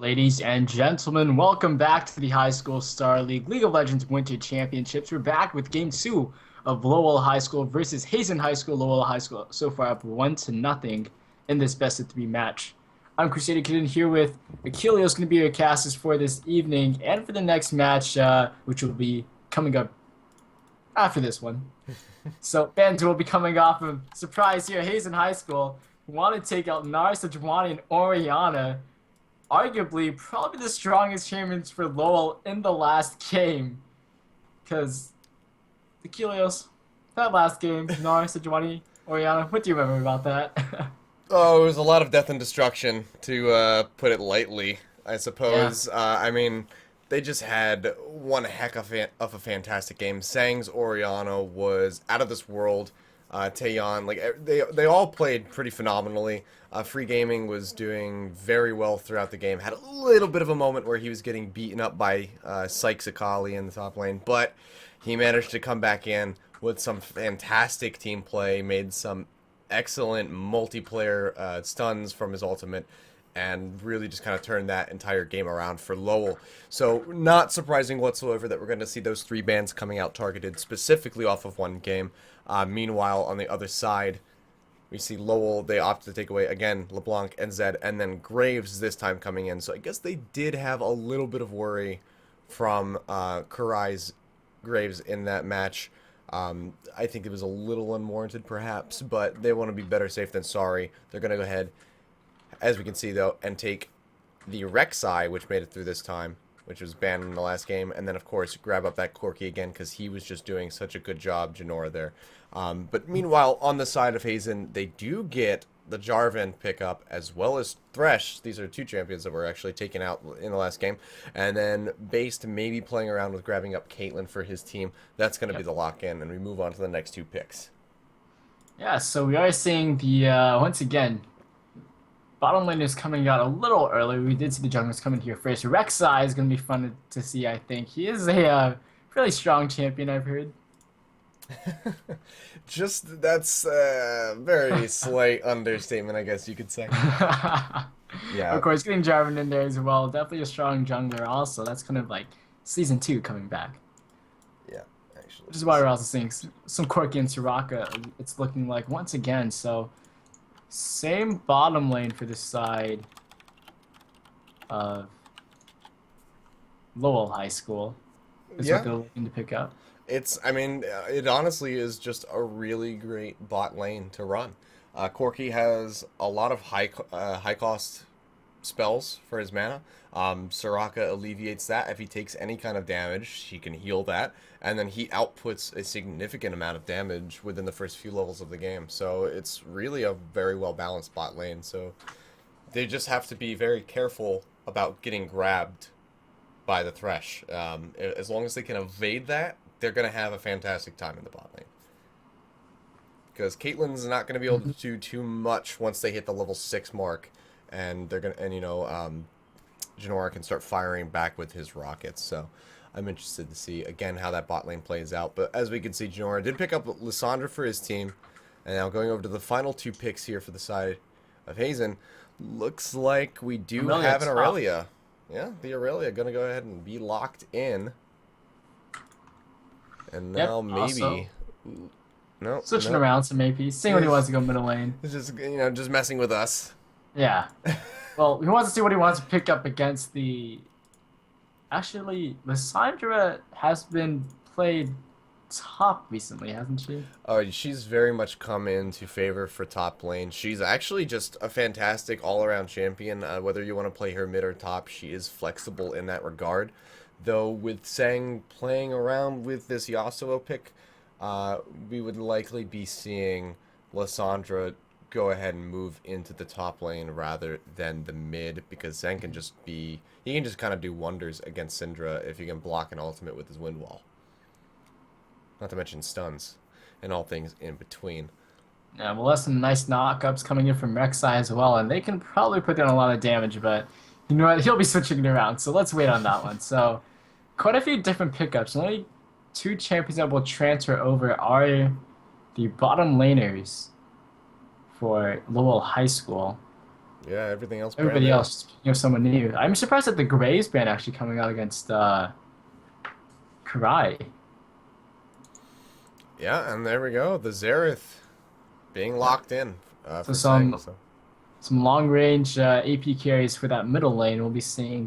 Ladies and gentlemen, welcome back to the High School Star League of Legends Winter Championships. We're back with Game 2 of Lowell High School versus Hazen High School. Lowell High School so far up 1-0 in this best-of-3 match. I'm Crusader Kid here with Achilleos, going to be your casters for this evening and for the next match, which will be coming up after this one. So, Banjo will be coming off of surprise here, Hazen High School, who want to take out Narsa, Jawani, and Oriana. Arguably, probably the strongest champions for Lowell in the last game. Because, Achilleos, that last game, Narsa, Jawani, Oriana, what do you remember about that? Oh, it was a lot of death and destruction, to put it lightly, I Yeah. suppose. They just had one heck of a fantastic game. Sang's Oriana was out of this world. Taeyeon, they all played pretty phenomenally. Free Gaming was doing very well throughout the game. Had a little bit of a moment where he was getting beaten up by Sykes Akali in the top lane, but he managed to come back in with some fantastic team play, made some excellent multiplayer stuns from his ultimate, and really just kind of turned that entire game around for Lowell. So not surprising whatsoever that we're going to see those three bans coming out targeted specifically off of one game. Meanwhile, on the other side, we see Lowell, they opt to take away, again, LeBlanc and Zed, and then Graves this time coming in. So I guess they did have a little bit of worry from Kurai's Graves in that match. I think it was a little unwarranted, perhaps, but they want to be better safe than sorry. They're going to go ahead, as we can see, though, and take the Rek'Sai, which made it through this time, which was banned in the last game, and then, of course, grab up that Corki again, because he was just doing such a good job, Janora, there. But meanwhile, on the side of Hazen, they do get the Jarvan pickup, as well as Thresh. These are two champions that were actually taken out in the last game. And then Based maybe playing around with grabbing up Caitlyn for his team. That's going to be Yep. the lock-in, and we move on to the next two picks. Yeah, so we are seeing the, once again, bottom lane is coming out a little early. We did see the junglers coming here first. Rek'Sai is going to be fun to see, I think. He is a really strong champion, I've heard. Just, that's a very slight understatement, I guess you could say. Of Yeah, course, getting Jarvan in there as well. Definitely a strong jungler also. That's kind of like season 2 coming back. yeah, actually. Which is why we're also seeing some Corki and Soraka, it's looking like once again. So, same bottom lane for this side of Lowell High School is what Yeah, they're looking to pick up. it honestly is just a really great bot lane to run. Corki has a lot of high cost spells for his mana. Soraka alleviates that. If he takes any kind of damage, he can heal that, and then he outputs a significant amount of damage within the first few levels of the game. So it's really a very well balanced bot lane. So they just have to be very careful about getting grabbed by the Thresh. As long as they can evade that, they're going to have a fantastic time in the bot lane. Because Caitlyn's not going to be able to do too much once they hit the level 6 mark, and they're going to, Janora can start firing back with his rockets. So I'm interested to see again how that bot lane plays out. But as we can see, Janora did pick up Lissandra for his team, and now going over to the final two picks here for the side of Hazen. Looks like we do Amelia have an top. Aurelia. Yeah, the Aurelia gonna go ahead and be locked in. And Yep. now Also, maybe, no, switching no, around some APs, seeing what he wants to go middle lane. it's just just messing with us. Yeah. Well, he wants to see what he wants to pick up against the. Actually, Lissandra has been played top recently, hasn't she? Oh, she's very much come into favor for top lane. She's actually just a fantastic all-around champion. Whether you want to play her mid or top, she is flexible in that regard. Though with Sang playing around with this Yasuo pick, we would likely be seeing Lissandra go ahead and move into the top lane rather than the mid, because Sang can just be, he can just kind of do wonders against Syndra if he can block an ultimate with his wind wall. Not to mention stuns and all things in between. Yeah, well, that's some nice knockups coming in from Rek'Sai as well, and they can probably put down a lot of damage, but you know what? He'll be switching it around, so let's wait on that one. So, quite a few different pickups. Only two champions that will transfer over are the bottom laners for Lowell High School. Yeah, everything else brand Everybody new. else, someone new. I'm surprised that the Graves band actually coming out against Karai. Yeah, and there we go. The Zareth being Yeah. locked in So for Sang. So some long range AP carries for that middle lane. We'll be seeing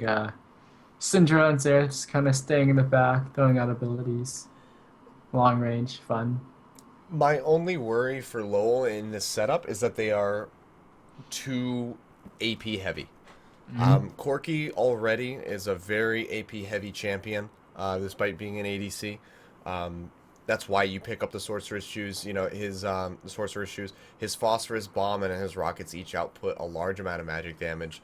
Syndra and Zerth just kind of staying in the back, throwing out abilities. Long range, fun. my only worry for Lowell in this setup is that they are too AP heavy. Hmm. Corki already is a very AP heavy champion, despite being an ADC. Um, that's why you pick up the sorcerer's shoes. You know his the sorcerer's shoes, his phosphorus bomb, and his rockets each output a large amount of magic damage.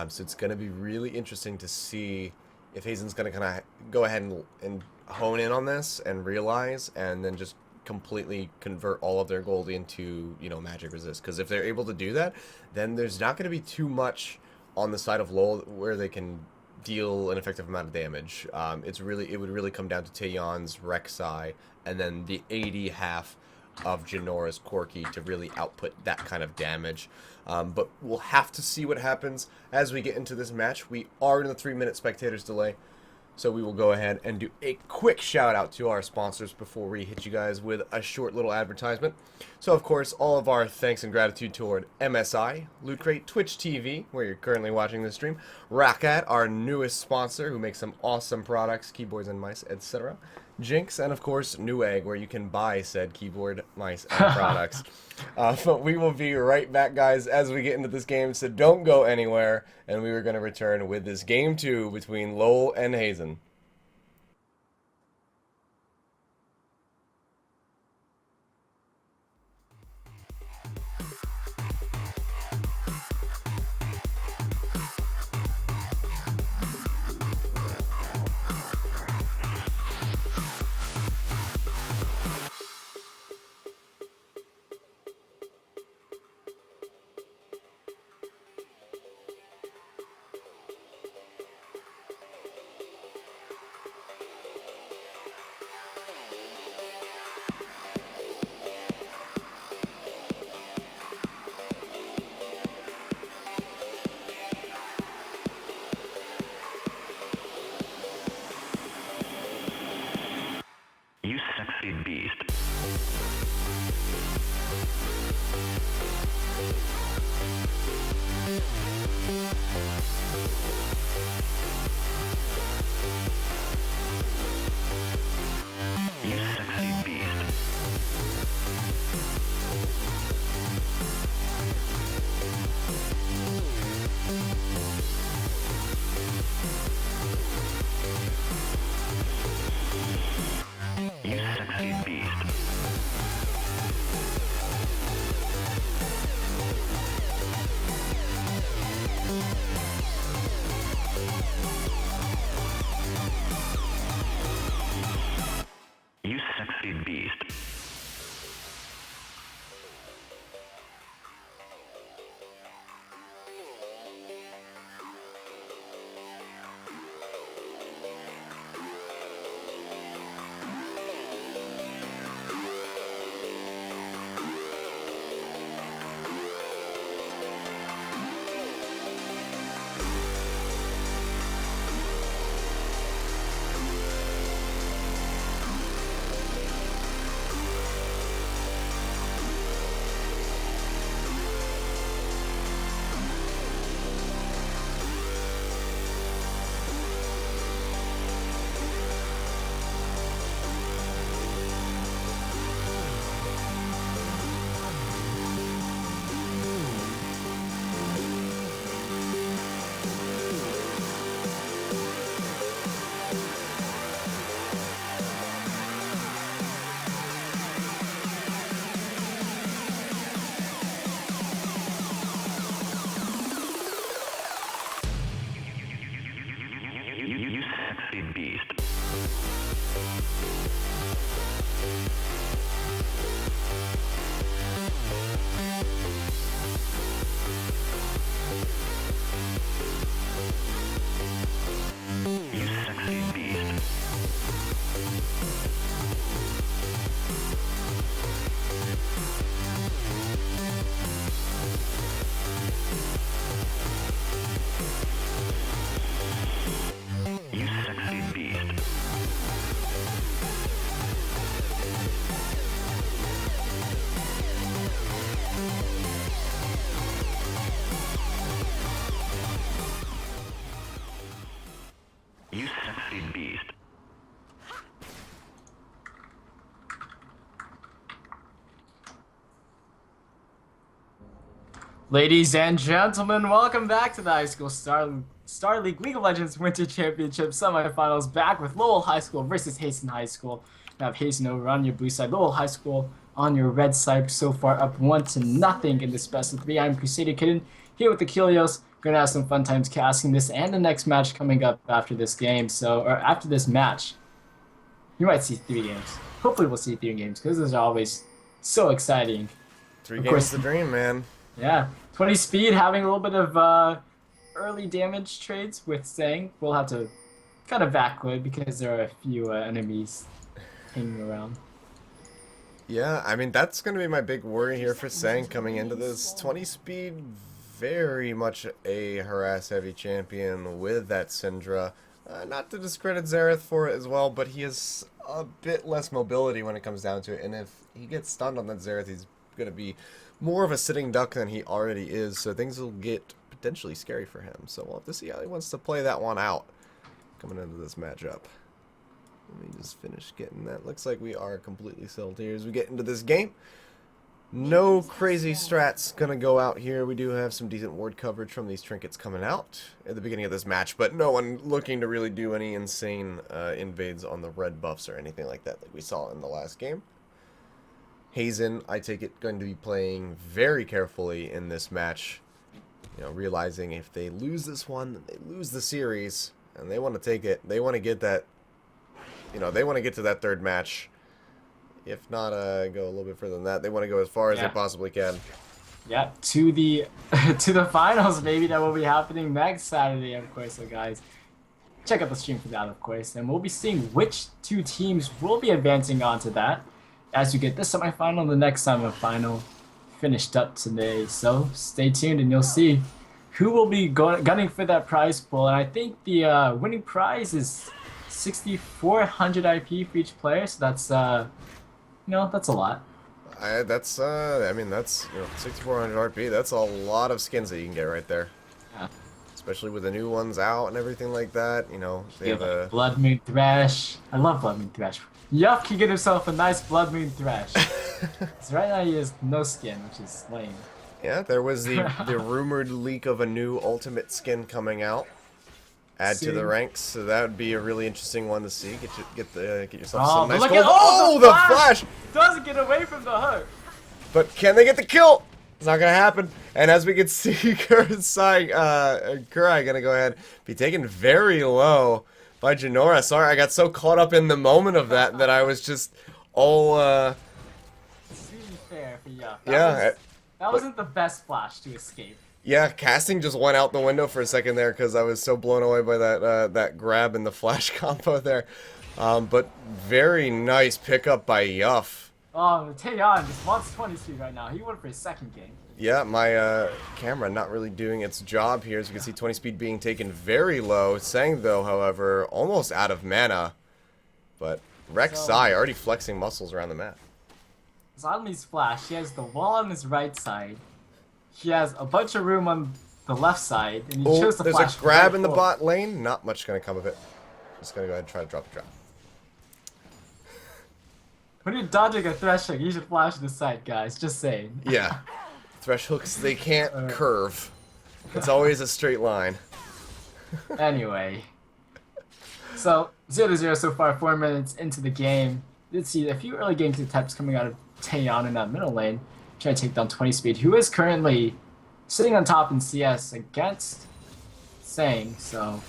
So it's going to be really interesting to see if Hazen's going to kind of go ahead and hone in on this and realize, and then just completely convert all of their gold into magic resist. Because if they're able to do that, then there's not going to be too much on the side of Lowell where they can deal an effective amount of damage. It would really come down to Taeyon's Rek'Sai and then the AD half of Janora's Corki to really output that kind of damage. But we'll have to see what happens as we get into this match. We are in the 3-minute spectators delay. So we will go ahead and do a quick shout out to our sponsors before we hit you guys with a short little advertisement. So of course, all of our thanks and gratitude toward MSI, Loot Crate, Twitch TV, where you're currently watching this stream, Rackat, our newest sponsor, who makes some awesome products, keyboards and mice, etc. Jinx, and of course, Newegg, where you can buy said keyboard, mice, and products. But we will be right back, guys, as we get into this game, so don't go anywhere, and we are going to return with this Game 2 between Lowell and Hazen. Ladies and gentlemen, welcome back to the High School Star League League of Legends Winter Championship semifinals. Back with Lowell High School versus Hazen High School. You have Hazen over on your blue side, Lowell High School on your red side. So far, up 1-0 in this best of 3. I'm Crusader Kitten here with the Kilios. Gonna have some fun times casting this and the next match coming up after this game. Or after this match, you might see 3 games. Hopefully, we'll see 3 games because those are always so exciting. 3 games the dream, man. Yeah, 20 speed, having a little bit of early damage trades with Sang. We'll have to kind of backwood because there are a few enemies hanging around. Yeah, I mean, that's going to be my big worry here for Sang coming into this. 20 speed, very much a harass-heavy champion with that Syndra. Not to discredit Xerath for it as well, but he has a bit less mobility when it comes down to it. And if he gets stunned on that Xerath, he's going to be more of a sitting duck than he already is, so things will get potentially scary for him. So we'll have to see how he wants to play that one out coming into this matchup. Let me just finish getting that. Looks like we are completely settled here as we get into this game. No crazy strats gonna go out here. We do have some decent ward coverage from these trinkets coming out at the beginning of this match, but no one looking to really do any insane invades on the red buffs or anything like that we saw in the last game. Hazen, I take it, going to be playing very carefully in this match. You know, realizing if they lose this one, they lose the series, and they want to take it. They want to get that, you know, they want to get to that 3rd match. If not, go a little bit further than that. They want to go as far as they possibly can. Yeah, to the to the finals, maybe that will be happening next Saturday, of course. So guys, check out the stream for that, of course, and we'll be seeing which 2 teams will be advancing on to that as you get this semifinal and the next semifinal finished up today. So stay tuned and you'll see who will be gunning for that prize pool. And I think the winning prize is 6,400 IP for each player. So that's, you know, that's a lot. I mean, that's, you know, 6,400 RP. That's a lot of skins that you can get right there. Yeah. Especially with the new ones out and everything like that. You know, they have a Blood Moon Thresh. I love Blood Moon Thresh. Yup can get himself a nice Blood Moon Thresh. So right now he has no skin, which is lame. Yeah, there was the rumored leak of a new ultimate skin coming out. Add to the ranks, so that would be a really interesting one to see. Get yourself some nice gold. Oh, the flash! Doesn't get away from the hook. But can they get the kill? It's not gonna happen. And as we can see, Kurai gonna go ahead be taken very low by Janora. Sorry, I got so caught up in the moment of that I was just all It's really fair for you. That wasn't the best flash to escape. Yeah, casting just went out the window for a second there because I was so blown away by that that grab and the flash combo there. But very nice pickup by Yuff. Oh, Taeyeon just wants 20 speed right now. He went for his 2nd game. Yeah, my camera not really doing its job here. As you can see, 20 speed being taken very low. Sang, though, however, almost out of mana. But Rek'Sai already flexing muscles around the map. Zodley's flash, he has the wall on his right side. He has a bunch of room on the left side, and he chose the flash. There's a grab in the bot lane. Not much going to come of it. Just going to go ahead and try to drop the trap. When you're dodging a thresh hook, you should flash to the side, guys. Just saying. Yeah. Thresh hooks, they can't curve. It's always a straight line. Anyway. So, 0-0 so far, 4 minutes into the game. Let's see a few early game attempts coming out of Taeyeon in that middle lane. Trying to take down 20 speed, who is currently sitting on top in CS against Sang, so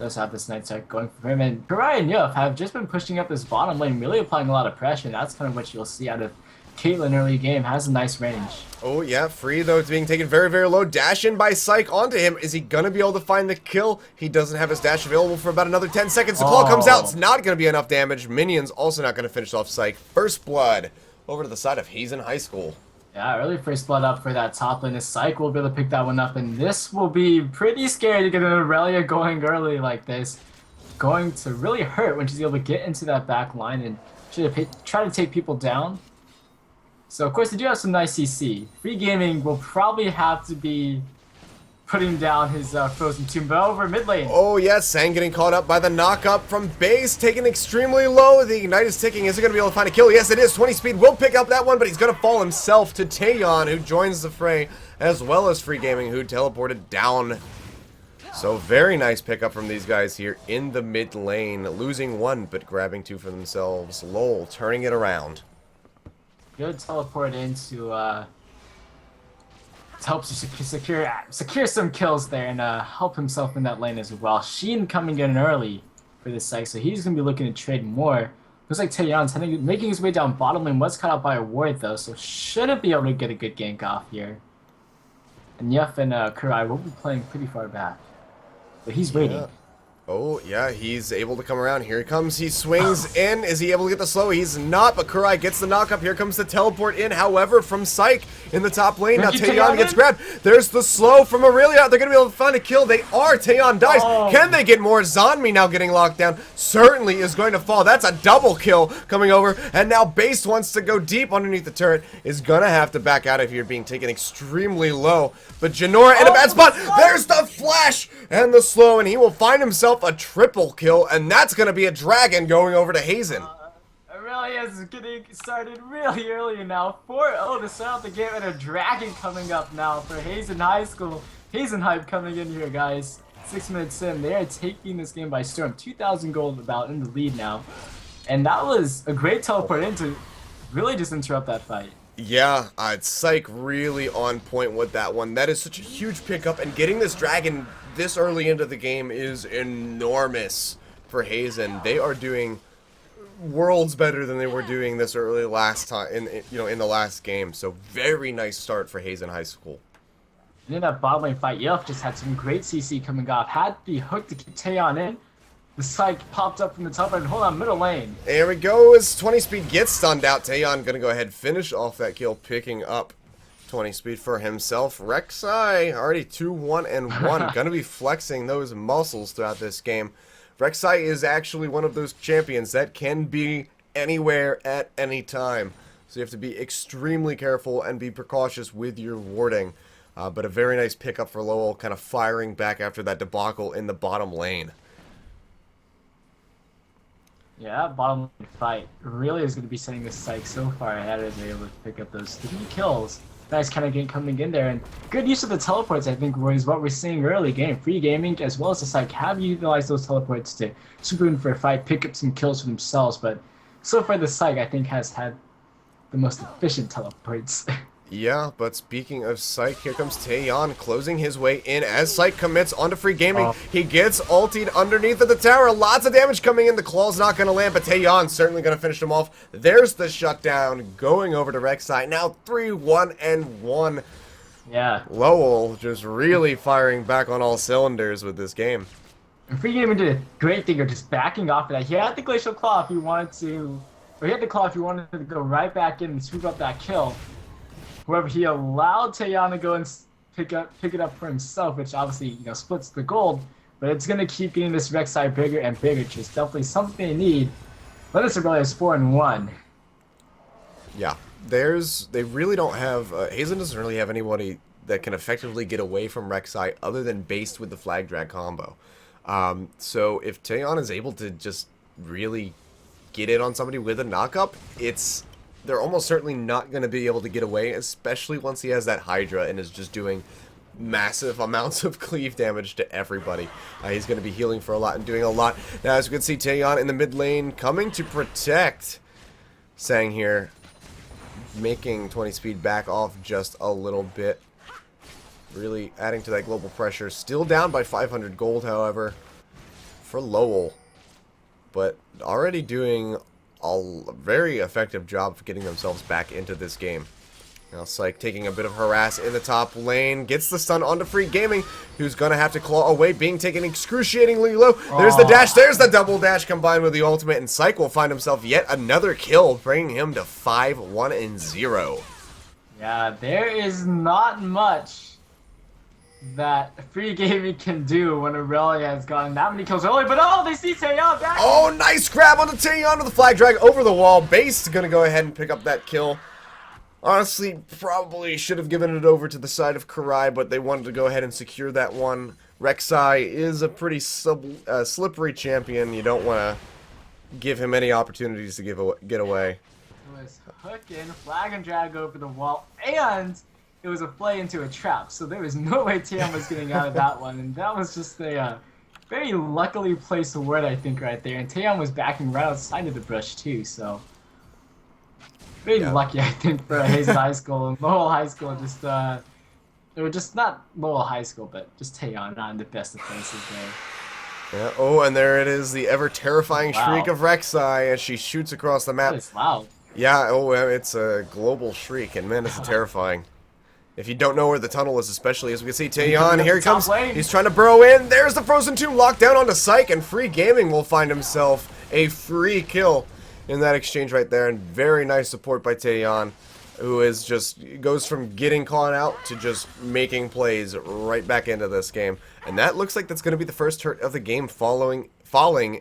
does have this night start going for him. And Kurai and Yuff have just been pushing up this bottom lane, really applying a lot of pressure, and that's kind of what you'll see out of Caitlyn early game. Has a nice range. Oh yeah, free though. It's being taken very, very low. Dash in by Psych onto him. Is he gonna be able to find the kill? He doesn't have his dash available for about another 10 seconds. The claw comes out. It's not gonna be enough damage. Minions also not gonna finish off Psych. First blood over to the side of Hazen High School. Yeah, early first blood up for that top lane. Psych will be able to pick that one up, and this will be pretty scary to get an Aurelia going early like this. Going to really hurt when she's able to get into that back line and try to take people down. So, of course, they do have some nice CC. Free gaming will probably have to be putting down his frozen tomb, but over mid lane. Oh, yes, Sang getting caught up by the knock-up from base, taken extremely low. The Ignite is ticking. Is he going to be able to find a kill? Yes, it is. 20 speed will pick up that one, but he's going to fall himself to Taeyeon, who joins the fray, as well as Free Gaming, who teleported down. So very nice pickup from these guys here in the mid lane. Losing one, but grabbing two for themselves. Lowell turning it around. Good teleport in to help secure some kills there and help himself in that lane as well. Sheen coming in early for this site, so he's going to be looking to trade more. Looks like Taeyeon's making his way down bottom lane. Was caught out by a ward though, so shouldn't be able to get a good gank off here. And Yef and Kurai will be playing pretty far back. But he's waiting. Oh, yeah, he's able to come around. Here he comes. He swings in. Is he able to get the slow? He's not, but Kurai gets the knock up. Here comes the teleport in, however, from Psych in the top lane. Now Taeyeon gets grabbed. There's the slow from Aurelia. They're going to be able to find a kill. They are. Taeyeon dies. Oh. Can they get more? Zanmi now getting locked down. Certainly is going to fall. That's a double kill coming over. And now Base wants to go deep underneath the turret. Is going to have to back out of here, being taken extremely low. But Janora in a bad spot. There's the flash and the slow, and he will find himself a triple kill, and that's going to be a dragon going over to Hazen. Aurelia is getting started really early now. 4-0 to start out the game, and a dragon coming up now for Hazen High School. Hazen Hype coming in here, guys. 6 minutes in, they are taking this game by storm. 2,000 gold about in the lead now. And that was a great teleport in to really just interrupt that fight. Yeah, Psych really on point with that one. That is such a huge pickup, and getting this dragon this early into the game is enormous for Hazen. They are doing worlds better than they were doing this early last time in the last game. So very nice start for Hazen High School. And in that bottom lane fight, Yelf just had some great CC coming off. Had the hook to keep Taeyeon in. The Psych popped up from the top and hold on middle lane. There we go. As 20 speed gets stunned out, Taeyeon gonna go ahead and finish off that kill, picking up 20 speed for himself. Rek'Sai already 2-1-1. Gonna be flexing those muscles throughout this game. Rek'Sai is actually one of those champions that can be anywhere at any time. So you have to be extremely careful and be precautious with your warding. But a very nice pickup for Lowell, kind of firing back after that debacle in the bottom lane. Yeah, that bottom lane fight really is going to be setting this Psych so far ahead as they're able to pick up those 3 kills. Nice kind of game coming in there, and good use of the teleports, I think, was what we're seeing early game. Free Gaming as well as the Psych have utilized those teleports to super in for a fight, pick up some kills for themselves, but so far the Psych, I think, has had the most efficient teleports. Yeah, but speaking of Psych, here comes Taeyeon closing his way in as Psych commits onto Free Gaming. He gets ultied underneath of the tower. Lots of damage coming in. The claw's not going to land, but Taeyeon's certainly going to finish him off. There's the shutdown going over to Rek'Sai. Now 3-1-1. Yeah. Lowell just really firing back on all cylinders with this game. And Free Gaming did a great thing of just backing off of that. He had the Glacial Claw if he wanted to, or he had the Claw if he wanted to go right back in and swoop up that kill. However, he allowed Taeyeon to go and pick it up for himself, which obviously splits the gold. But it's gonna keep getting this Rek'Sai bigger and bigger, which is definitely something they need. But this really is 4-1. Yeah, they really don't have Hazen doesn't really have anybody that can effectively get away from Rek'Sai other than based with the flag drag combo. So if Taeyeon is able to just really get in on somebody with a knock-up, they're almost certainly not going to be able to get away, especially once he has that Hydra and is just doing massive amounts of cleave damage to everybody. He's going to be healing for a lot and doing a lot. Now, as you can see, Taeyeon in the mid lane coming to protect Sang here, making 20 speed back off just a little bit. Really adding to that global pressure. Still down by 500 gold, however, for Lowell. But already doing a very effective job of getting themselves back into this game. Now Psych taking a bit of harass in the top lane, gets the stun onto Free Gaming, who's gonna have to claw away, being taken excruciatingly low. There's the dash, there's the double dash combined with the ultimate, and Psych will find himself yet another kill, bringing him to 5-1-0. Yeah, there is not much that Free Gaming can do when Aurelia has gotten that many kills early, but they see Taeyeon back! Oh, nice grab on the Taeyeon with the flag drag over the wall. Base is going to go ahead and pick up that kill. Honestly, probably should have given it over to the side of Karai, but they wanted to go ahead and secure that one. Rek'Sai is a pretty slippery champion. You don't want to give him any opportunities to get away. It was hooking, flag and drag over the wall, and it was a play into a trap. So there was no way Tam was getting out of that one, and that was just a very luckily placed word, I think, right there. And Tam was backing right outside of the brush too, so very lucky, I think, for Hazen High School and Lowell High School. Just they were just not Lowell High School, but just Taeyeon not in the best of places there. Yeah. Oh, and there it is, the ever terrifying shriek of Rek'Sai as she shoots across the map. It's loud. Yeah. Oh, it's a global shriek, and man, it's terrifying. If you don't know where the tunnel is, especially as we can see Taeyeon, here he comes. He's trying to burrow in. There's the Frozen Tomb locked down onto Psych, and Free Gaming will find himself a free kill in that exchange right there, and very nice support by Taeyeon, who is just goes from getting caught out to just making plays right back into this game. And that looks like that's going to be the first hurt of the game falling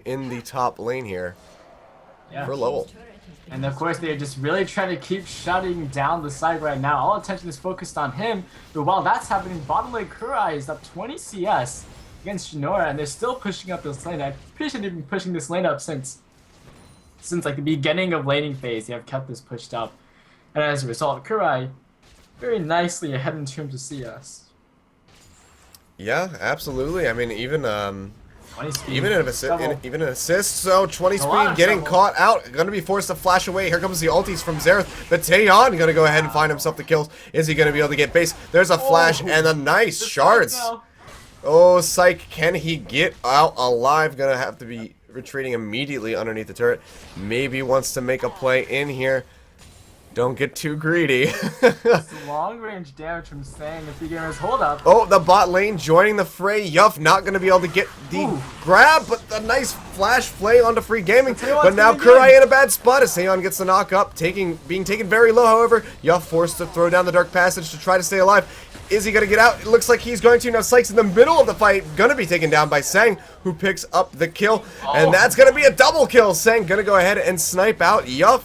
in the top lane here for Lowell. And of course, they're just really trying to keep shutting down the side right now. All attention is focused on him. But while that's happening, bottom lane Kurai is up 20 CS against Shinora, and they're still pushing up this lane. I'm pretty sure they've been pushing this lane up since like the beginning of laning phase. They have kept this pushed up. And as a result, Kurai very nicely ahead in terms of CS. Yeah, absolutely. I mean, even an assist, so 20 speed getting caught out, gonna be forced to flash away. Here comes the ultis from Xerath, but Taeyeon gonna go ahead and find himself the kills. Is he gonna be able to get base? There's a flash and a nice shards. Oh, Psych, can he get out alive? Gonna have to be retreating immediately underneath the turret. Maybe wants to make a play in here. Don't get too greedy. Long range damage from Sang if he gets hold up. Oh, the bot lane joining the fray. Yuff not going to be able to get the grab, but the nice flash play onto Free Gaming. But now Kurai in a bad spot as Seon gets the knock up, being taken very low, however. Yuff forced to throw down the Dark Passage to try to stay alive. Is he going to get out? It looks like he's going to. Now Sykes in the middle of the fight, going to be taken down by Sang, who picks up the kill. And that's going to be a double kill. Sang going to go ahead and snipe out Yuff.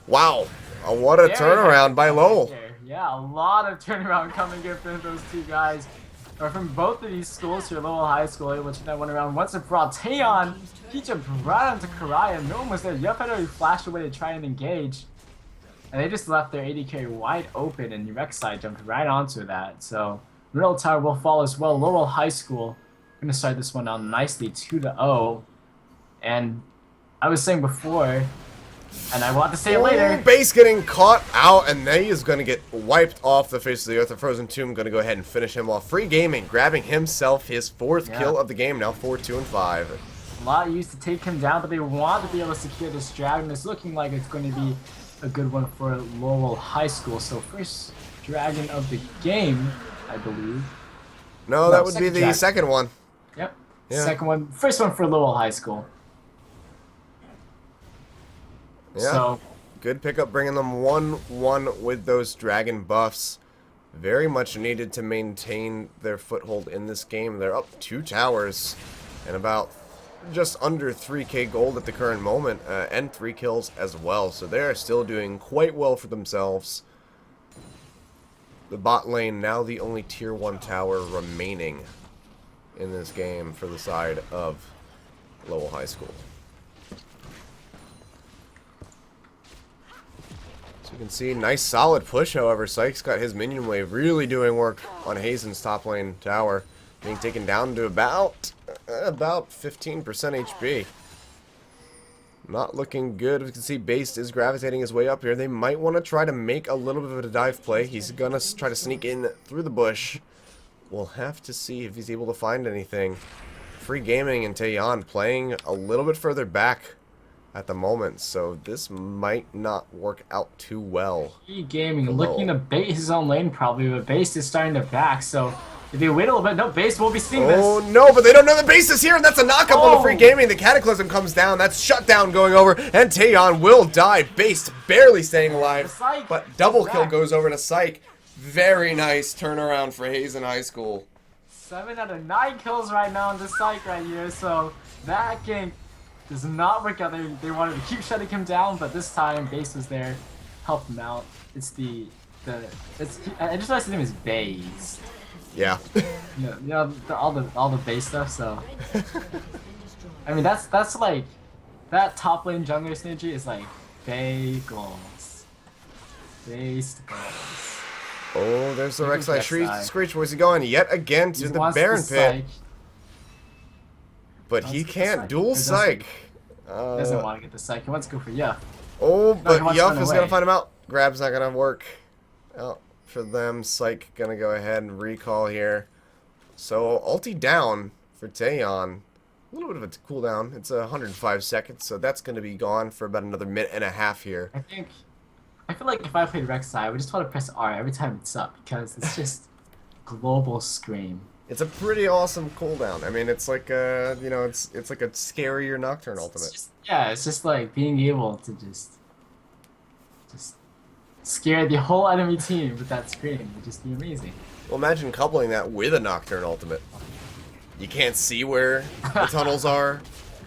Wow. What a turnaround by Lowell. Yeah, a lot of turnaround coming in from those two guys. Or from both of these schools here, Lowell High School, able to that one around. Once it brought Taeyeon, he jumped right onto Karai, and no one was there. Yup had already flashed away to try and engage. And they just left their AD carry wide open, and Rek'Sai jumped right onto that. So, Middle Tower will fall as well. Lowell High School going to start this one out nicely, 2-0. And I was saying before, and I want to say it later. Base getting caught out, and then he is going to get wiped off the face of the earth. The Frozen Tomb going to go ahead and finish him off. Free Gaming grabbing himself his fourth kill of the game, now 4-2-5. A lot used to take him down, but they want to be able to secure this dragon. It's looking like it's going to be a good one for Lowell High School. So first dragon of the game, I believe. No, that would be the second one. Yep. Yeah. Second one. First one for Lowell High School. Yeah, so, good pickup, bringing them 1-1 with those dragon buffs. Very much needed to maintain their foothold in this game. They're up 2 towers and about just under 3k gold at the current moment, and 3 kills as well. So they are still doing quite well for themselves. The bot lane now the only tier 1 tower remaining in this game for the side of Lowell High School. So you can see, nice solid push, however. Sykes got his minion wave really doing work on Hazen's top lane tower. Being taken down to about 15% HP. Not looking good. We can see Based is gravitating his way up here. They might want to try to make a little bit of a dive play. He's going to try to sneak in through the bush. We'll have to see if he's able to find anything. Free Gaming and Taeyeon playing a little bit further back at the moment, so this might not work out too well. Free Gaming looking to bait his own lane probably, but Base is starting to back, so if they wait a little bit, no, Base will be seeing this. Oh no, but they don't know the Base is here, and that's a knockup on the Free Gaming. The Cataclysm comes down, that's Shutdown going over, and Taeyeon will die. Base barely staying alive, but double kill goes over to Psych. Very nice turnaround for Hazen High School. 7 out of 9 kills right now on the Psych right here, so that game does not work out. They wanted to keep shutting him down, but this time Base was there help him out. It's I just realized his name is Based. Yeah. All the base stuff. So I mean that's like that top lane jungler synergy is like bagels, based goals. Oh, there's the Rek'Sai Screech. Where's he going? Yet again to the Baron pit. But he can't dual psych. Doesn't want to get the psych. He wants to go for Yuff. Oh, but Yuff is gonna find him out. Grab's not gonna work out for them. Psych gonna go ahead and recall here. So ulti down for Taeyeon. A little bit of a cooldown. It's 105 seconds, so that's gonna be gone for about another minute and a half here. I feel like if I played Rek'Sai, I would just want to press R every time it's up because it's just global scream. It's a pretty awesome cooldown. I mean, it's like a, you know, it's like a scarier Nocturne ultimate. It's just like being able to just scare the whole enemy team with that scream would just be amazing. Well, imagine coupling that with a Nocturne ultimate. You can't see where the tunnels are,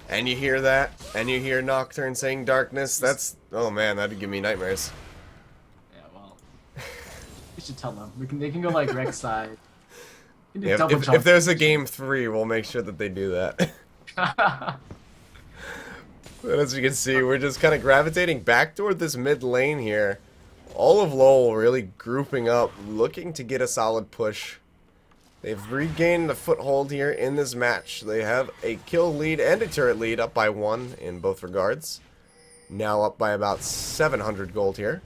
and you hear that, and you hear Nocturne saying darkness. That's, oh man, that'd give me nightmares. Yeah, well, we should tell them. They can go like Rek'Sai. Yeah, if there's a game 3, we'll make sure that they do that. But as you can see, we're just kind of gravitating back toward this mid lane here. All of Lowell really grouping up, looking to get a solid push. They've regained the foothold here in this match. They have a kill lead and a turret lead, up by 1 in both regards. Now up by about 700 gold here.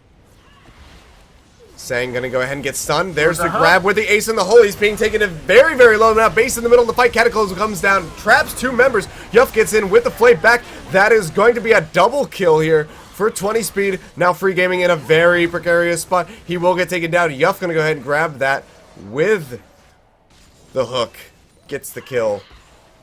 Sang gonna go ahead and get stunned. There's the grab with the ace in the hole. He's being taken to very, very low now. Base in the middle of the fight. Cataclysm comes down, traps 2 members. Yuff gets in with the flame back. That is going to be a double kill here for 20 speed. Now free gaming in a very precarious spot. He will get taken down. Yuff gonna go ahead and grab that with the hook. Gets the kill.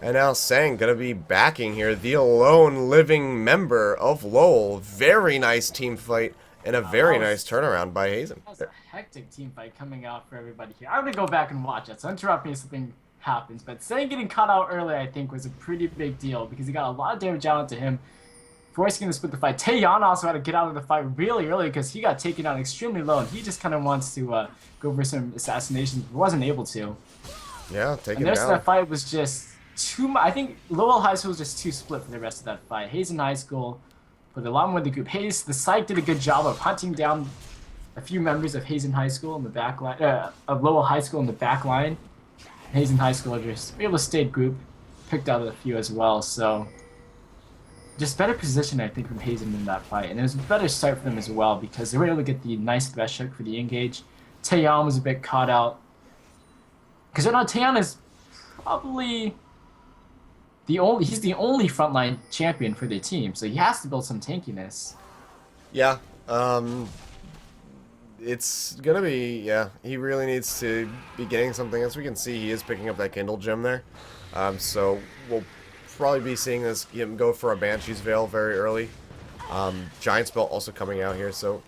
And now Sang gonna be backing here, the alone living member of Lowell. Very nice team fight. And a very nice turnaround by Hazen. That was a hectic team fight coming out for everybody here. I'm going to go back and watch it, so interrupt me if something happens. But Sang getting cut out early, I think, was a pretty big deal because he got a lot of damage out into him, forcing him to split the fight. Taeyeon also had to get out of the fight really early because he got taken out extremely low, and he just kind of wants to go for some assassinations, but wasn't able to. Yeah, take it down. And the rest of that fight was just too much. I think Lowell High School was just too split for the rest of that fight. Hazen High School, but along with the group, the Psych did a good job of hunting down a few members of Hazen High School in the back line, of Lowell High School in the back line. Hazen High School just able to stay group, picked out a few as well. So just better position, I think, from Hazen in that fight, and it was a better start for them as well because they were able to get the nice thresh hook for the engage. Taeyeon was a bit caught out because right now Taeyeon is probably he's the only frontline champion for their team, so he has to build some tankiness. Yeah, it's gonna be, yeah, he really needs to be getting something. As we can see, he is picking up that Kindle gem there. So we'll probably be seeing him go for a Banshee's Veil very early. Giant Spell also coming out here, so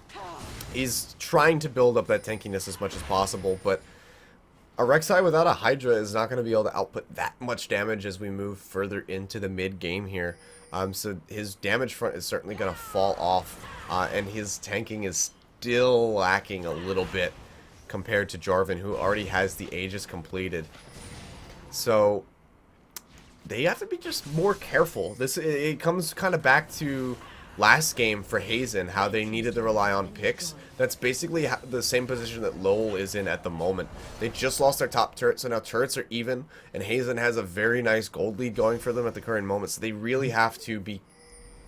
he's trying to build up that tankiness as much as possible, but a Rek'Sai without a Hydra is not going to be able to output that much damage as we move further into the mid-game here. So his damage front is certainly going to fall off, and his tanking is still lacking a little bit compared to Jarvan, who already has the Aegis completed. So they have to be just more careful. It comes kind of back to last game for Hazen, how they needed to rely on picks. That's basically the same position that Lowell is in at the moment. They just lost their top turret, so now turrets are even, and Hazen has a very nice gold lead going for them at the current moment, so they really have to be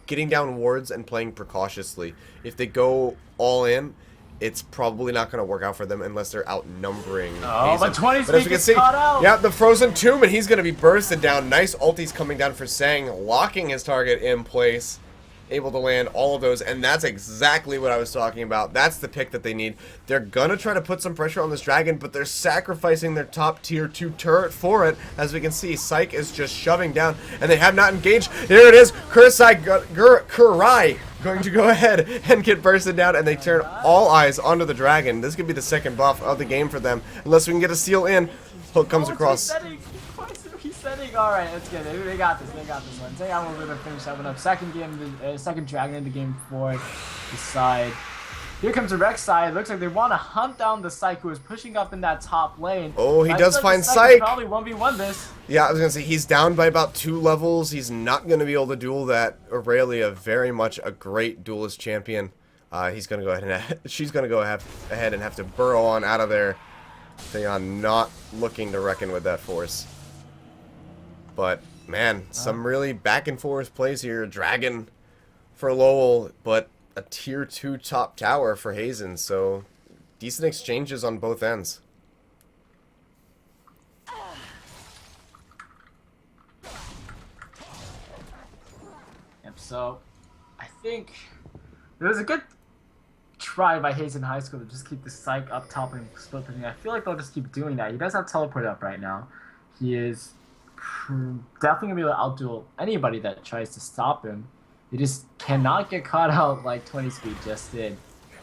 getting down wards and playing precautiously. If they go all in, it's probably not going to work out for them unless they're outnumbering Hazen. But 20 but as we can see, yeah, the Frozen Tomb, and he's going to be bursted down. Nice ultis coming down for Sang, locking his target in place. Able to land all of those, and that's exactly what I was talking about. That's the pick that they need. They're gonna try to put some pressure on this dragon, but they're sacrificing their top tier 2 turret for it. As we can see, Psych is just shoving down, and they have not engaged. Here it is, Kurai going to go ahead and get bursted down, and they turn all eyes onto the dragon. This could be the second buff of the game for them, unless we can get a seal in. Hook comes across. Alright, that's good. They got this. They got this one. Taeyeon will finish that one up. Second dragon in the game 4. The side. Here comes the Rek'Sai. It looks like they want to hunt down the Psyche who is pushing up in that top lane. Oh, he But I does feel like find the Psyche Psyche. probably 1v1 this. Yeah, I was going to say, he's down by about 2 levels. He's not going to be able to duel that. Aurelia, very much a great duelist champion. He's going to go ahead and... she's going to go ahead and have to burrow on out of there. Theon not looking to reckon with that force. But, man, some really back-and-forth plays here. Dragon for Lowell, but a tier 2 top tower for Hazen. So, decent exchanges on both ends. Yep, so I think there was a good try by Hazen High School to just keep the Psyche up top and split pushing. I feel like they'll just keep doing that. He does have teleport up right now. He is definitely going to be able to outduel anybody that tries to stop him. He just cannot get caught out like 20 speed just did.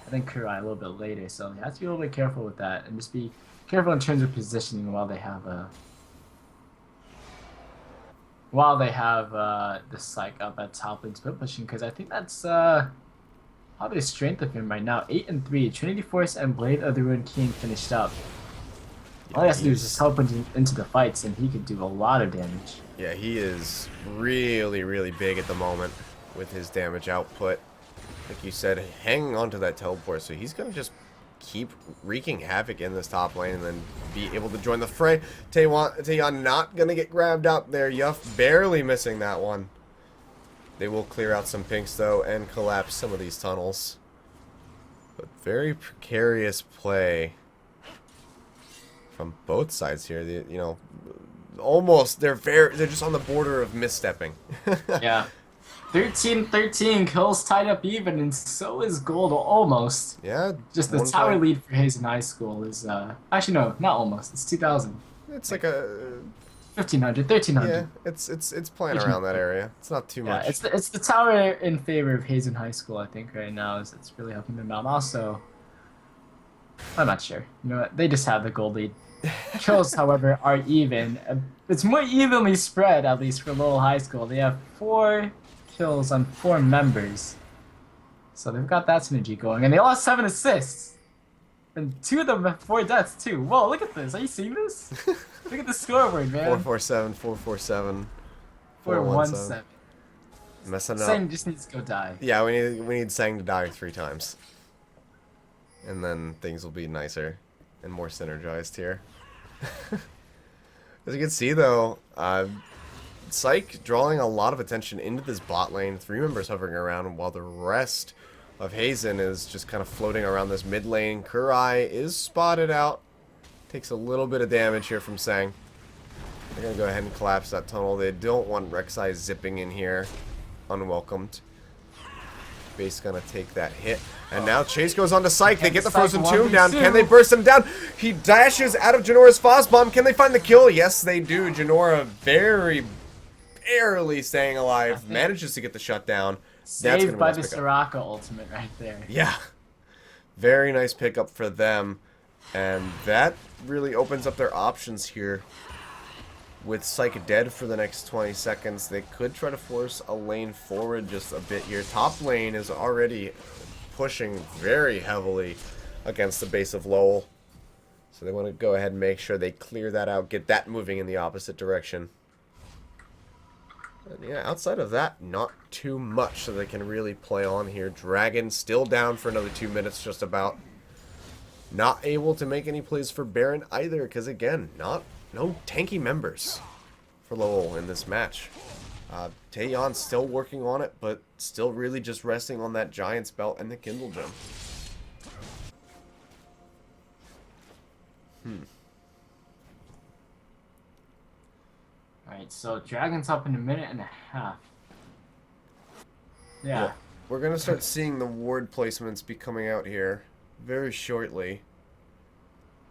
I think Kurai a little bit later, so you have to be a little bit careful with that and just be careful in terms of positioning while they have the Psyche up at top and split pushing, because I think that's probably the strength of him right now. 8-3, Trinity Force and Blade of the Ruined King finished up. All he has to do is just help into the fights, and he could do a lot of damage. Yeah, he is really, really big at the moment with his damage output. Like you said, hanging on to that teleport, so he's going to just keep wreaking havoc in this top lane and then be able to join the fray. Taeyeon not going to get grabbed out there. Yuff barely missing that one. They will clear out some pinks, though, and collapse some of these tunnels. But very precarious play from both sides here. You know, almost they're just on the border of misstepping. Yeah. 13-13, kills tied up even, and so is gold almost. Yeah. Just the tower lead for Hazen High School is actually no, not almost. It's 2,000. It's like a 1,500, 1,300. Yeah, it's playing around that area. It's not too much. Yeah, it's the tower in favor of Hazen High School, I think, right now. It's really helping them out. Also, I'm not sure. You know what? They just have the gold lead. Kills, however, are even. It's more evenly spread, at least for Lowell High School. They have 4 kills on 4 members. So they've got that synergy going. And they all have 7 assists. And 2 of them have 4 deaths, too. Whoa, look at this. Are you seeing this? Look at the scoreboard, man. 447, 447, 417. Messing up. Sang just needs to go die. Yeah, we need Sang to die 3 times. And then things will be nicer and more synergized here. As you can see, though, Psyche drawing a lot of attention into this bot lane. 3 members hovering around while the rest of Hazen is just kind of floating around this mid lane. Kurai is spotted out. Takes a little bit of damage here from Sang. They're going to go ahead and collapse that tunnel. They don't want Rek'Sai zipping in here unwelcomed. Base going to take that hit. And now Chase goes on to Psyche. They get the Frozen Tomb down. Can they burst him down? He dashes out of Janora's Phosbomb. Can they find the kill? Yes, they do. Janora very barely staying alive. Manages to get the shutdown. Saved by the Soraka ultimate right there. Yeah. Very nice pickup for them. And that really opens up their options here. With Psyche dead for the next 20 seconds, they could try to force a lane forward just a bit here. Top lane is already pushing very heavily against the base of Lowell. So they want to go ahead and make sure they clear that out, get that moving in the opposite direction. And yeah, outside of that, not too much so they can really play on here. Dragon still down for another 2 minutes just about. Not able to make any plays for Baron either, because again, no tanky members for Lowell in this match. Taeyeon still working on it, but still really just resting on that Giant's Belt and the Kindle Gem. Alright, so Dragon's up in a minute and a half. Yeah. Well, we're going to start seeing the ward placements be coming out here very shortly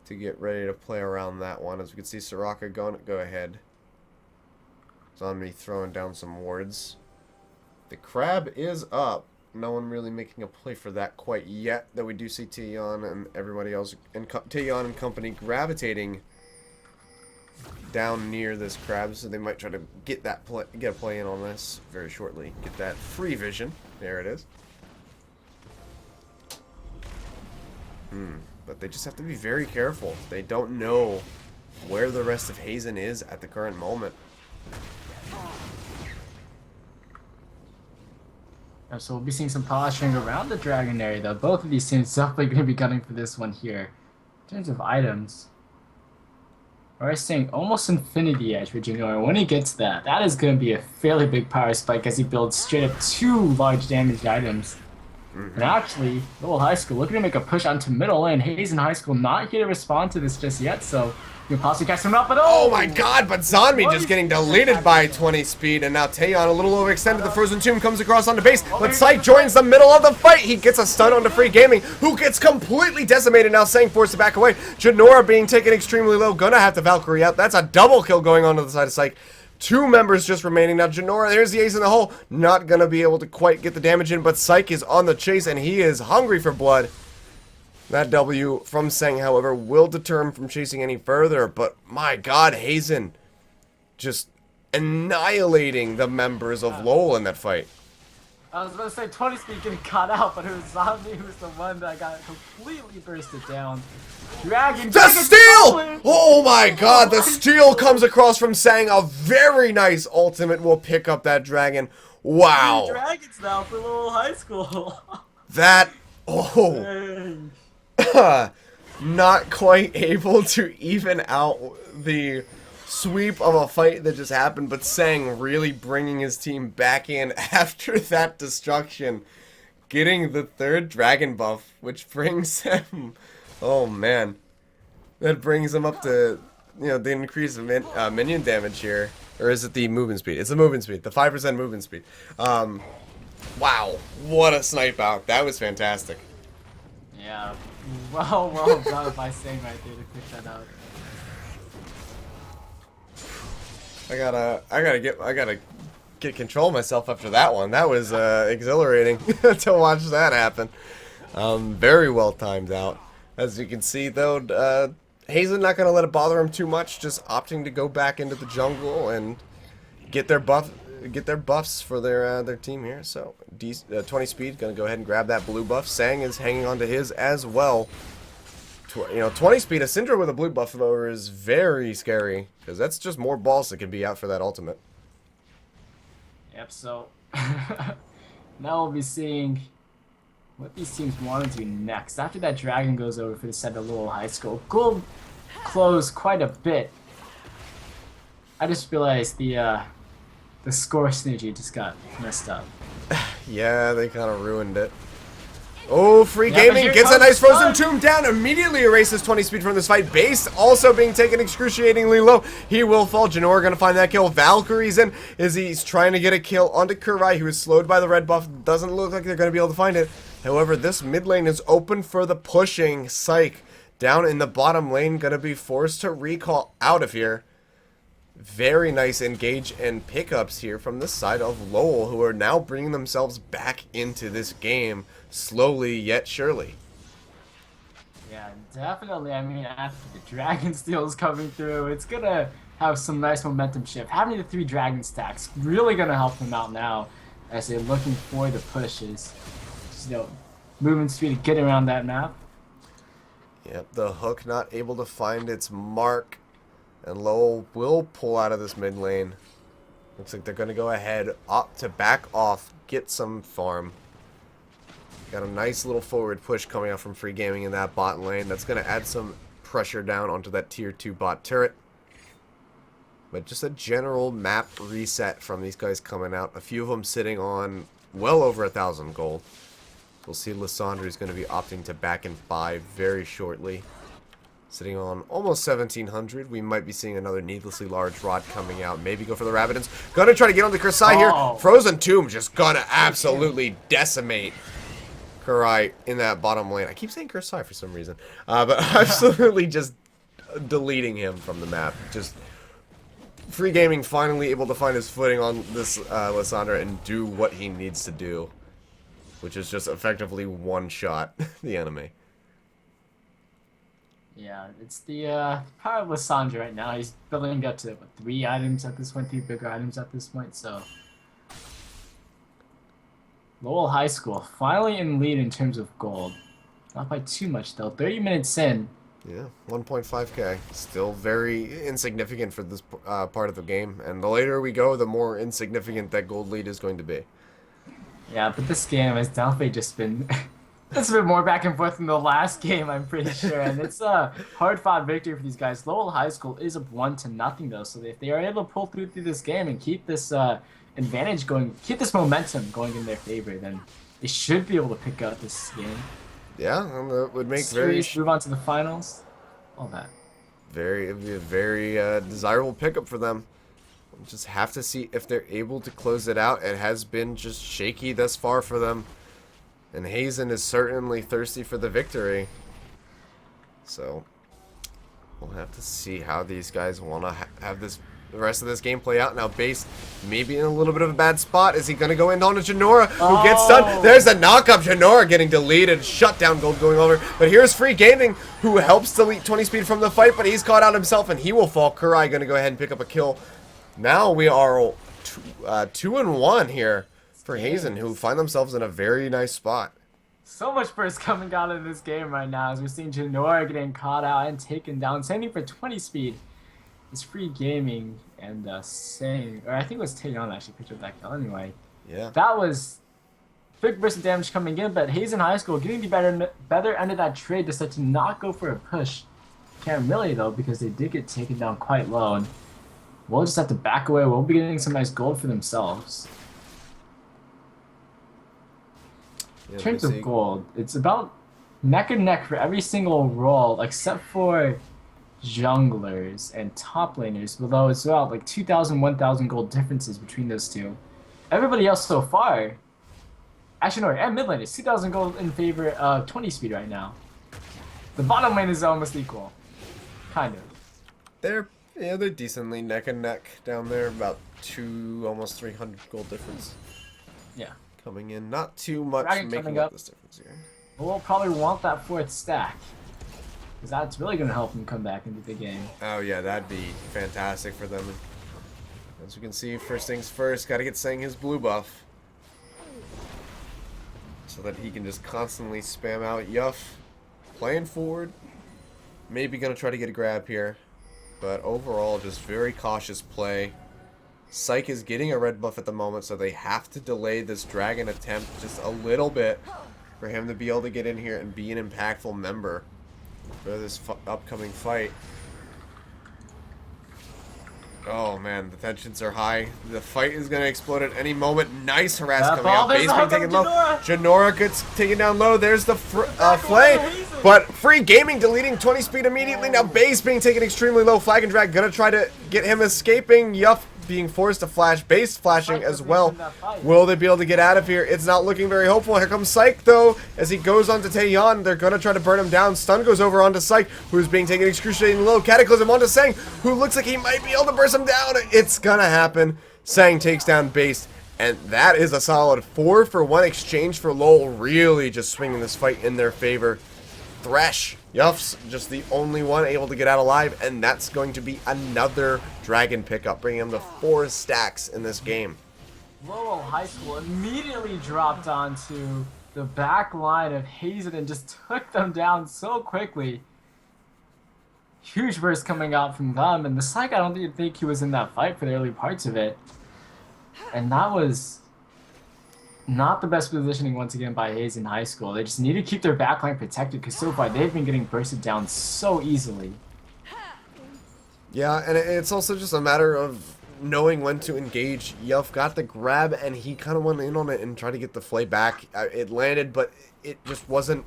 to get ready to play around that one. As we can see, Soraka go ahead. Zombie throwing down some wards. The crab is up. No one really making a play for that quite yet, though we do see Taeyeon and everybody else, and Taeyeon and company gravitating down near this crab, so they might try to get a play in on this very shortly. Get that free vision. There it is. But they just have to be very careful. They don't know where the rest of Hazen is at the current moment. So we'll be seeing some posturing around the Dragon area, though. Both of these teams definitely going to be gunning for this one here. In terms of items, we're seeing almost Infinity Edge for Junior. When he gets that, that is going to be a fairly big power spike as he builds straight up 2 large damaged items. And actually, Lowell High School looking to make a push onto middle lane. Hazen High School not here to respond to this just yet, so you can possibly catch him up, but oh my god, but Zonmi just getting deleted by 20 speed, and now Taeyeon a little overextended. The Frozen Tomb comes across onto base, but Syke joins the middle of the fight. He gets a stun onto Free Gaming, who gets completely decimated now, Sang forced to back away. Janora being taken extremely low, gonna have to Valkyrie out. That's a double kill going on to the side of Syke. 2 members just remaining. Now Janora, there's the ace in the hole. Not going to be able to quite get the damage in, but Syke is on the chase, and he is hungry for blood. That W from Sang, however, will deter him from chasing any further. But my god, Hazen just annihilating the members of Lowell in that fight. I was about to say 20 speed getting caught out, but it was Zombie who was the one that got completely bursted down. Dragon steal! Oh my god, the steal comes across from Sang. A very nice ultimate will pick up that dragon. Wow. 3 dragons now for Lowell High School. That, not quite able to even out the sweep of a fight that just happened, but Sang really bringing his team back in after that destruction, getting the 3rd dragon buff, which brings him, oh man, that brings him up to, you know, the increase of minion damage here. Or is it the movement speed? It's the movement speed, the 5% movement speed. Wow, what a snipe out. That was fantastic. Yeah, well done by Sang right there to pick that out. I gotta get control of myself after that one. That was exhilarating to watch that happen. Very well timed out. As you can see, though, Hazen not gonna let it bother him too much. Just opting to go back into the jungle and get their buffs for their team here. So 20 speed gonna go ahead and grab that blue buff. Sang is hanging on to his as well. 20 speed, a Syndra with a blue buff over is very scary, because that's just more balls that can be out for that ultimate. Yep, so now we'll be seeing what these teams want to do next. After that dragon goes over for the set of Lowell High School, gold closed quite a bit. I just realized the score synergy just got messed up. Yeah, they kind of ruined it. Oh, Free Gaming gets a nice Frozen Tomb down, immediately erases 20 speed from this fight. Base also being taken excruciatingly low. He will fall. Janora gonna find that kill. Valkyrie's in as he's trying to get a kill onto Kurai, who is slowed by the red buff. Doesn't look like they're gonna be able to find it. However, this mid lane is open for the pushing. Syke down in the bottom lane, gonna be forced to recall out of here. Very nice engage and pickups here from the side of Lowell, who are now bringing themselves back into this game slowly yet surely. Yeah, definitely. I mean, after the dragon steals coming through, it's gonna have some nice momentum shift. Having the 3 dragon stacks really gonna help them out now as they're looking for the pushes. Just, movement speed to get around that map. Yep, the hook not able to find its mark. And Lowell will pull out of this mid lane. Looks like they're going to go ahead, opt to back off, get some farm. Got a nice little forward push coming out from Free Gaming in that bot lane. That's going to add some pressure down onto that tier 2 bot turret. But just a general map reset from these guys coming out. A few of them sitting on well over 1,000 gold. We'll see Lysandre is going to be opting to back in 5 very shortly. Sitting on almost 1,700. We might be seeing another needlessly large rod coming out. Maybe go for the Rabidons. Gonna try to get on the Kurai here. Frozen Tomb just gonna absolutely decimate Kurai in that bottom lane. I keep saying Kurai for some reason. But absolutely just deleting him from the map. Just Free Gaming finally able to find his footing on this Lysandre and do what he needs to do. Which is just effectively one-shot the enemy. Yeah, it's the power of Lysandre right now. He's building up to 3 items at this point, 3 bigger items at this point, so. Lowell High School finally in lead in terms of gold. Not by too much though. 30 minutes in. Yeah, 1.5k. Still very insignificant for this part of the game. And the later we go, the more insignificant that gold lead is going to be. Yeah, but this game has definitely just been it's been more back and forth than the last game, I'm pretty sure. And it's a hard-fought victory for these guys. Lowell High School is up 1-0 though, so if they are able to pull through this game and keep this advantage going, keep this momentum going in their favor, then they should be able to pick up this game. Yeah, and that would make Series, move on to the finals, all that. it'd be a very desirable pickup for them. We'll just have to see if they're able to close it out. It has been just shaky thus far for them. And Hazen is certainly thirsty for the victory. So we'll have to see how these guys want to have the rest of this game play out. Now, Base maybe in a little bit of a bad spot. Is he going to go in on a Janora who gets stunned? There's the knock-up. Janora getting deleted. Shutdown gold going over. But here's Free Gaming, who helps delete 20 speed from the fight, but he's caught out himself and he will fall. Kurai going to go ahead and pick up a kill. Now we are 2-1 here for Hazen, who find themselves in a very nice spot. So much burst coming out of this game right now as we're seeing Janora getting caught out and taken down, sending for 20 speed. It's Free Gaming and saying, or I think it was Taeyeon actually picked up that kill anyway. Yeah. That was big burst of damage coming in, but Hazen High School getting the better end of that trade, decided to not go for a push. Can't really though, because they did get taken down quite low, and we'll just have to back away. We'll be getting some nice gold for themselves. Yeah, In terms of gold, it's about neck and neck for every single role except for junglers and top laners, although it's about like 2,000, 1,000 gold differences between those two. Everybody else so far, actually no, and mid lane is 2,000 gold in favor of 20 speed right now. The bottom lane is almost equal, kind of. They're decently neck and neck down there, about almost 300 gold difference. Yeah. Coming in, not too much Dragon making coming up up. this difference here. We'll probably want that fourth stack, because that's really going to help them come back into the game. Oh yeah, that'd be fantastic for them. As you can see, first things first, gotta get Sang his blue buff. So that he can just constantly spam out Yuff. Playing forward. Maybe gonna try to get a grab here. But overall, just very cautious play. Psych is getting a red buff at the moment, so they have to delay this dragon attempt just a little bit for him to be able to get in here and be an impactful member for this upcoming fight. Oh man, the tensions are high. The fight is going to explode at any moment. Nice harass coming out. Base being taken low. Janora gets taken down low. There's the Flay. But Free Gaming deleting 20 speed immediately. Now Base being taken extremely low. Flag and Drag going to try to get him escaping. Yuff being forced to flash. Base flashing as well. Will they be able to get out of here? It's not looking very hopeful. Here comes Psych though. As he goes on to Taeyeon, they're going to try to burn him down. Stun goes over onto Psych, who's being taken excruciatingly low. Cataclysm onto Sang, who looks like he might be able to burst him down. It's going to happen. Sang takes down Base. And that is a solid 4-for-1 exchange for Lowell. Really just swinging this fight in their favor. Thresh. Yuff's just the only one able to get out alive, and that's going to be another dragon pickup, bringing him to 4 stacks in this game. Lowell High School immediately dropped onto the back line of Hazen and just took them down so quickly. Huge burst coming out from them, and the Psych, I don't even think he was in that fight for the early parts of it. And that was not the best positioning once again by Hazen High School. They just need to keep their backline protected because so far they've been getting bursted down so easily. Yeah, and it's also just a matter of knowing when to engage. Yuff got the grab and he kind of went in on it and tried to get the Flay back. It landed, but it just wasn't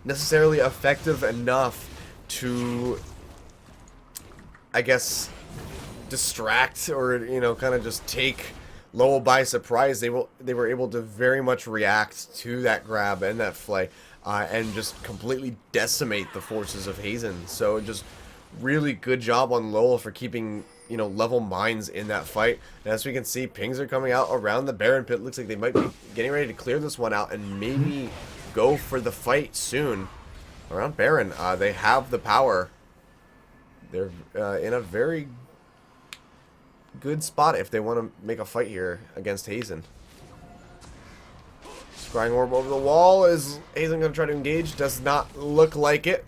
necessarily effective enough to, I guess, distract or, you know, kind of just take Lowell by surprise. They were able to very much react to that grab and that Flay and just completely decimate the forces of Hazen. So just really good job on Lowell for keeping, you know, level minds in that fight. And as we can see, pings are coming out around the Baron pit. Looks like they might be getting ready to clear this one out and maybe go for the fight soon around Baron. They have the power. They're in a very good spot if they want to make a fight here against Hazen. Scrying orb over the wall. Is Hazen going to try to engage? Does not look like it.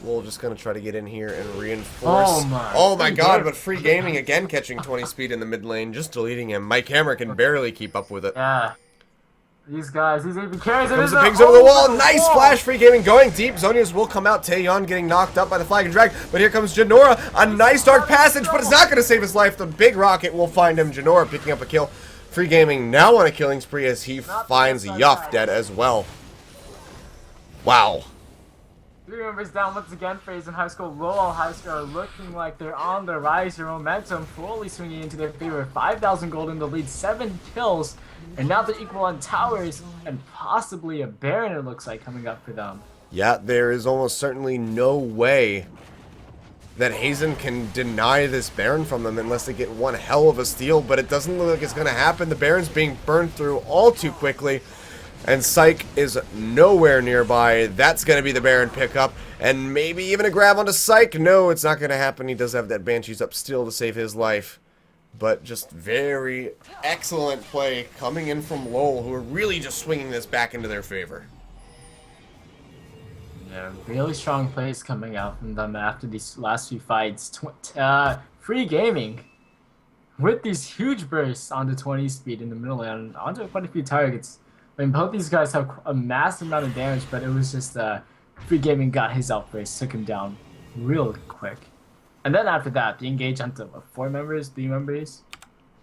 Lowell just going to try to get in here and reinforce. Oh my god, but Free Gaming again catching 20 speed in the mid lane, just deleting him. My camera can barely keep up with it. Yeah. These guys, these AP carries. Comes the pings over the wall. Nice flash. Free Gaming going deep. Zonias will come out. Taeyeon getting knocked up by the flag and drag. But here comes Janora. A nice dark passage, but it's not going to save his life. The big rocket will find him. Janora picking up a kill. Free Gaming now on a killing spree as he finds Yuff dead as well. Wow. 3 members down once again for Hazen High School. Lowell High School are looking like they're on the rise. Their momentum fully swinging into their favor. 5,000 gold in the lead, 7 kills. And now they're equal on towers and possibly a Baron, it looks like, coming up for them. Yeah, there is almost certainly no way that Hazen can deny this Baron from them unless they get one hell of a steal, but it doesn't look like it's going to happen. The Baron's being burned through all too quickly, and Psych is nowhere nearby. That's going to be the Baron pickup, and maybe even a grab onto Psych. No, it's not going to happen. He does have that Banshees up still to save his life. But just very excellent play coming in from Lowell, who are really just swinging this back into their favor. Yeah, really strong plays coming out from them after these last few fights. Free Gaming with these huge bursts onto 20 speed in the middle and onto quite a few targets. I mean, both these guys have a massive amount of damage, but it was just Free Gaming got his outburst, took him down real quick. And then after that, the engage onto 4 members, 3 members,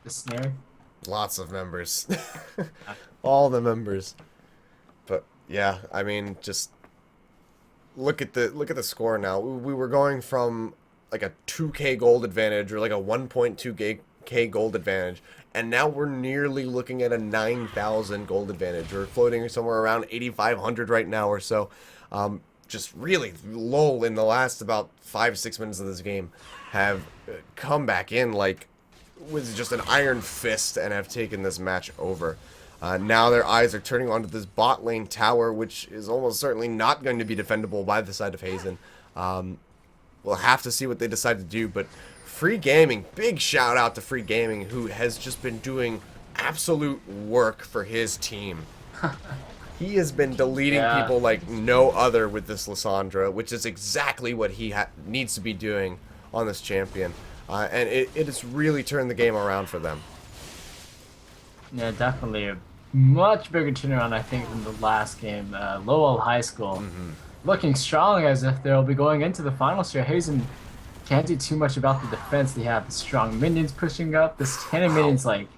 the snare. Lots of members. All the members. But yeah, I mean, just look at the score now. We were going from like a 2k gold advantage or like a 1.2k gold advantage, and now we're nearly looking at a 9,000 gold advantage. We're floating somewhere around 8,500 right now or so. Just really Lowell in the last about 5-6 minutes of this game have come back in like with just an iron fist and have taken this match over. Now their eyes are turning onto this bot lane tower, which is almost certainly not going to be defendable by the side of Hazen. We'll have to see what they decide to do, but Free Gaming, big shout out to Free Gaming, who has just been doing absolute work for his team. He has been deleting people like no other with this Lissandra, which is exactly what he needs to be doing on this champion. And it has really turned the game around for them. Yeah, definitely a much bigger turnaround, I think, than the last game. Lowell High School looking strong as if they'll be going into the finals here. Hazen can't do too much about the defense. They have the strong minions pushing up. This cannon minions, like,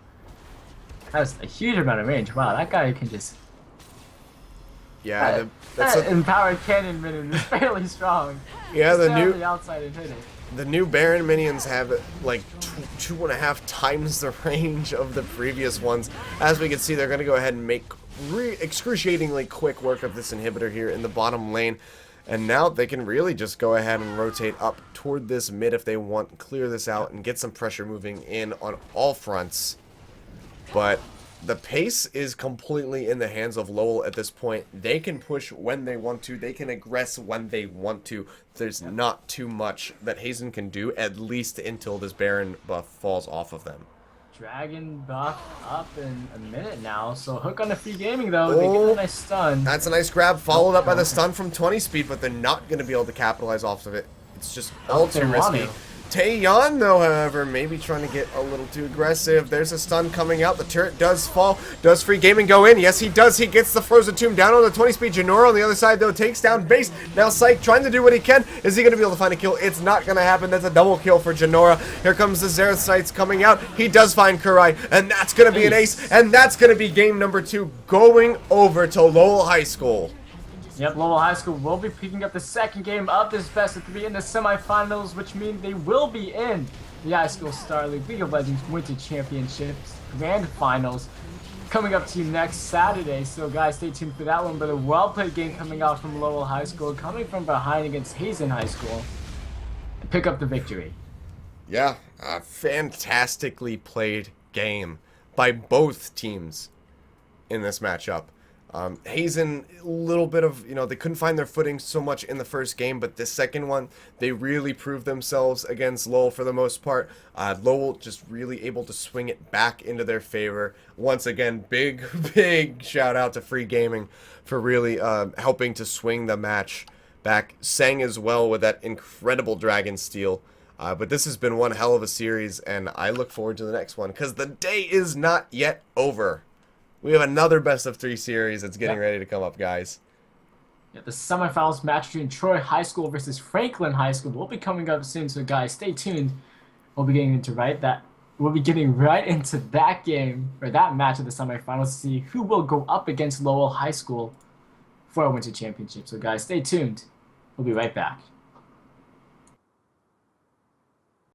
has a huge amount of range. Wow, that guy can just... Yeah, that empowered cannon minion is fairly strong. Yeah, the outside and hit it. The new Baron minions have like 2.5 times the range of the previous ones. As we can see, they're going to go ahead and make excruciatingly quick work of this inhibitor here in the bottom lane. And now they can really just go ahead and rotate up toward this mid if they want, clear this out, and get some pressure moving in on all fronts. But the pace is completely in the hands of Lowell at this point. They can push when they want to. They can aggress when they want to. There's not too much that Hazen can do, at least until this Baron buff falls off of them. Dragon buff up in a minute now, so hook on the Free Gaming though. They get a nice stun. That's a nice grab, followed up by the stun from 20 speed, but they're not going to be able to capitalize off of it. It's just all too risky. Taeyeon, though, however, maybe trying to get a little too aggressive. There's a stun coming out. The turret does fall. Does Free Gaming go in? Yes, he does. He gets the Frozen Tomb down on the 20-speed. Janora on the other side, though, takes down base. Now Psych trying to do what he can. Is he going to be able to find a kill? It's not going to happen. That's a double kill for Janora. Here comes the Xerathsites coming out. He does find Kurai, and that's going to be an ace. And that's going to be game number 2 going over to Lowell High School. Yep, Lowell High School will be picking up the second game of this best of 3 in the semifinals, which means they will be in the High School Star League of Legends Winter Championships Grand Finals coming up to you next Saturday. So guys, stay tuned for that one. But a well-played game coming out from Lowell High School, coming from behind against Hazen High School, and pick up the victory. Yeah, a fantastically played game by both teams in this matchup. Hazen, a little bit of, they couldn't find their footing so much in the first game, but this second one, they really proved themselves against Lowell for the most part. Lowell just really able to swing it back into their favor. Once again, big, big shout out to Free Gaming for really helping to swing the match back. Sang as well with that incredible Dragon Steel. But this has been one hell of a series, and I look forward to the next one, because the day is not yet over. We have another best of 3 series that's getting ready to come up, guys. Yeah, the semifinals match between Troy High School versus Franklin High School will be coming up soon, so guys, stay tuned. We'll be getting right into that game or that match of the semifinals to see who will go up against Lowell High School for a winter championship. So guys, stay tuned. We'll be right back.